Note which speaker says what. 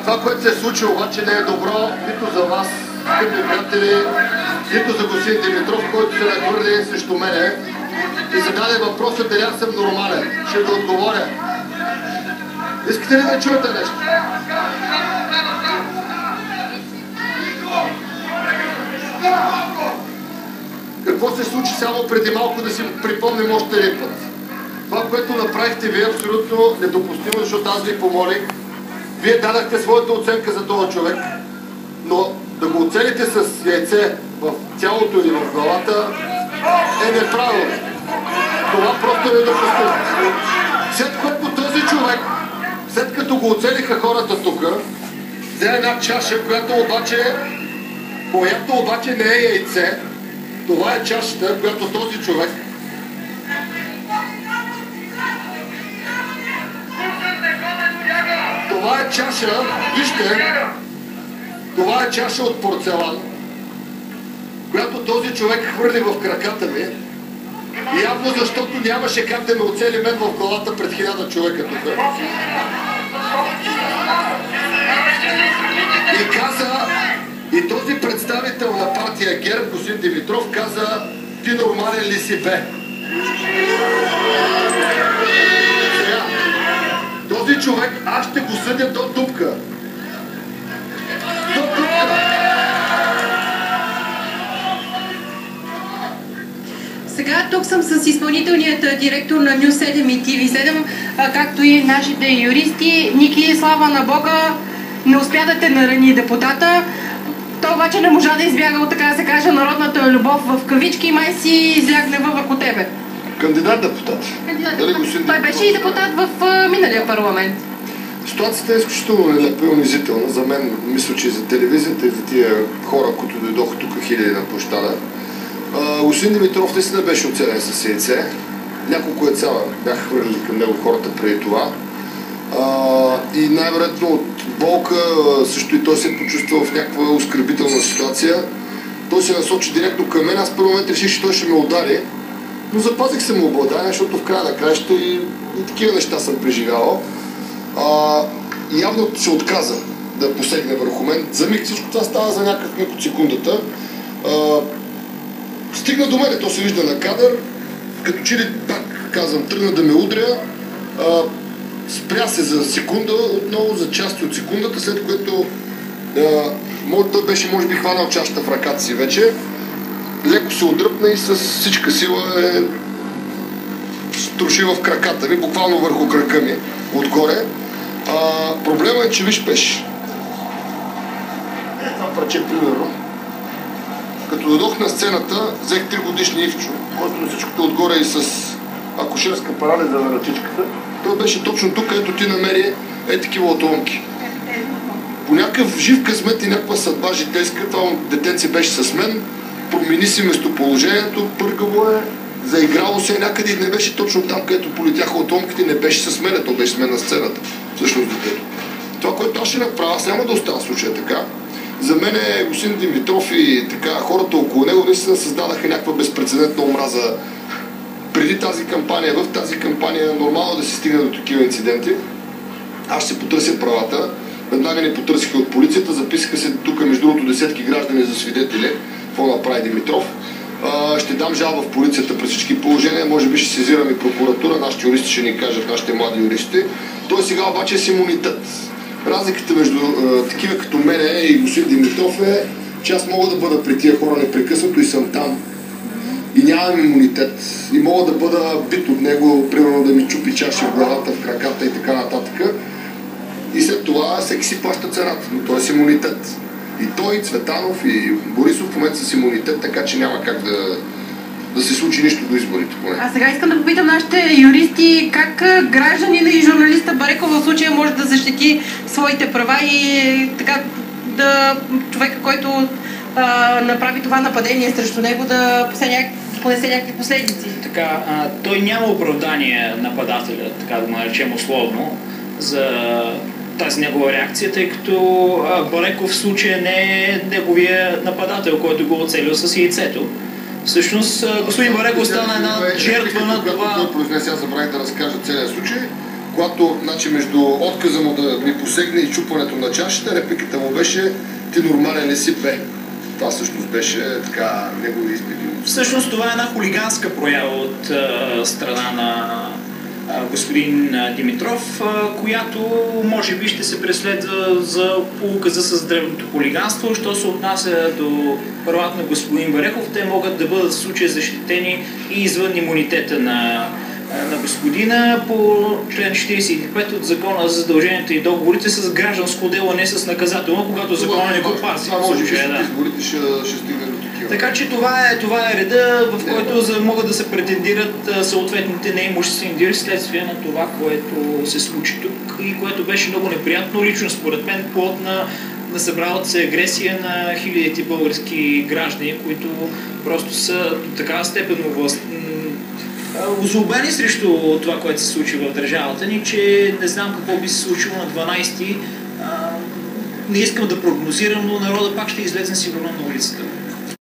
Speaker 1: Това, което се е случило, обаче не е добро нито за вас, скъпи приятели, нито за господин Димитров, който се нахвърли срещу мене и зададе въпроса дали аз съм нормален. Ще ви отговоря. Искате ли да чуете нещо? Какво се случи само преди малко, да си припомним още един път? Това, което направихте вие, е абсолютно недопустимо, защото аз ви помолих. Вие дадахте своята оценка за този човек, но да го оцените с яйце в тялото или в главата е неправилно. Това просто е недопустимо. След което този човек, след като го оцелиха хората тук, взе една чаша, която обаче не е яйце. Това е чашата, която този човек това е чаша, вижте, това е чаша от порцелан, която този човек хвърли в краката ми, явно защото нямаше как да ме оцели мен в главата пред 1000 човека тук. И каза, и този представител на партия ГЕРБ, господин Димитров, каза: ти нормален ли си, бе? Този човек аз ще го съдя до дупка. До дупка!
Speaker 2: Сега тук съм с изпълнителният директор на News 7 и TV7, както и нашите юристи. Ники, слава на Бога, не успя да те нарани депутата. Той обаче не можа да избяга от, така да се каже, народната любов в кавички и май си излягне върху тебе.
Speaker 1: Кандидат депутат.
Speaker 2: Той беше и депутат в миналия парламент.
Speaker 1: Ситуацията е изключително нелепа и унизителна. За мен, мисля, че и за телевизията, и за тия хора, които дойдоха тук хиляди на площада. Господин Димитров наистина беше оцелен с яйце. Няколко яйца бяха хвърлили към него хората преди това. И най-вероятно от болка също и той се е почувствал в някаква оскърбителна ситуация. Той се насочи директно към мен. Аз в първи момент реших, че той ще ме удари. Но запазих се му обладание, защото в края на краища и такива неща съм преживявал. Явно се отказа да посегне върху мен. За миг всичко това става за някакъв миг от секундата. Стигна до мене, то се вижда на кадър. Като че ли, пак казвам, тръгна да ме удря. Спря се за секунда, отново за части от секундата, след което той беше, може би, хванал чашата в ръката си вече. Леко се отдръпна и с всичка сила струши в краката ми, буквално върху крака ми, отгоре. Проблема е, че виж пеш. Това парче, примерно. Като дойдох на сцената, взех 3-годишни Ивчо, който на всичкото отгоре и с акушерска парализа на ръчичката. Той беше точно тук, където ти намери такива отломки. По някакъв жив късмет и някаква съдба житейска, това детенце беше с мен, промени си местоположението, пъргало е, заиграло се някъде и не беше точно там, където полетяха отломките, не беше с мен, то беше с мен на сцената. Всъщност детето. Това, което аз ще направя, аз няма да остана в случая така. За мен господин Димитров и така хората около него наистина създадаха някаква безпрецедентна омраза преди тази кампания. В тази кампания е нормално да се стигне до такива инциденти. Аз ще потърся правата. Веднага ни потърсиха от полицията, записаха се тук между другото десетки граждани за свидетели. Какво направи Димитров? Ще дам жалба в полицията при всички положения, може би ще сезирам и прокуратура, нашите юристи ще ни кажат, нашите млади юристи. Той сега обаче е с имунитет. Разликата между такива като мене и господин Димитров е, че аз мога да бъда при тия хора непрекъснато и съм там. И нямам имунитет. И мога да бъда бит от него, примерно да ми чупи чаши в главата, в краката и така нататък. И след това всеки си плаща цената, но той е с имунитет. И той, и Цветанов, и Борисов в момента с имунитет, така че няма как да се случи нищо до изборите поне.
Speaker 2: А сега искам да попитам нашите юристи как гражданина и журналиста Бареков в случая може да защити своите права и така човека, който направи това нападение срещу него, да понесе някакви последици.
Speaker 3: Така, той няма оправдание, нападателя, така да го наречем условно, за тази негова реакция, тъй като Бареков в случая не е неговия нападател, който го оцелил с яйцето. Всъщност, господин Бареков стана една жертва на това.
Speaker 1: Той произнесе, аз забравих да разкажа целият случай, когато между отказа му да ми посегне и чупването на чашата, репликата му беше: "Ти нормален ли си, бе?" Това всъщност беше така негови изпити.
Speaker 3: Всъщност това е една хулиганска проява от страна на господин Димитров, която може би ще се преследва за указа с древното хулиганство. Що се отнася до правата на господин Бареков, те могат да бъдат в случая защитени и извън имунитета на господина по член 45 от Закона за задълженията и договорите с гражданско дело, а не с наказателно, когато закона не го пази.
Speaker 1: Това може би изборите ще стигне до такива.
Speaker 3: Така че това е реда, в който могат да се претендират съответните неимуществени дели следствие на това, което се случи тук и което беше много неприятно, лично според мен, плод на събралата се агресия на хилядите български граждани, които просто са до такава степен озлобени срещу това, което се случи в държавата ни, че не знам какво би се случило на 12-ти. Не искам да прогнозирам, но народа пак ще излезе сигурно на улицата.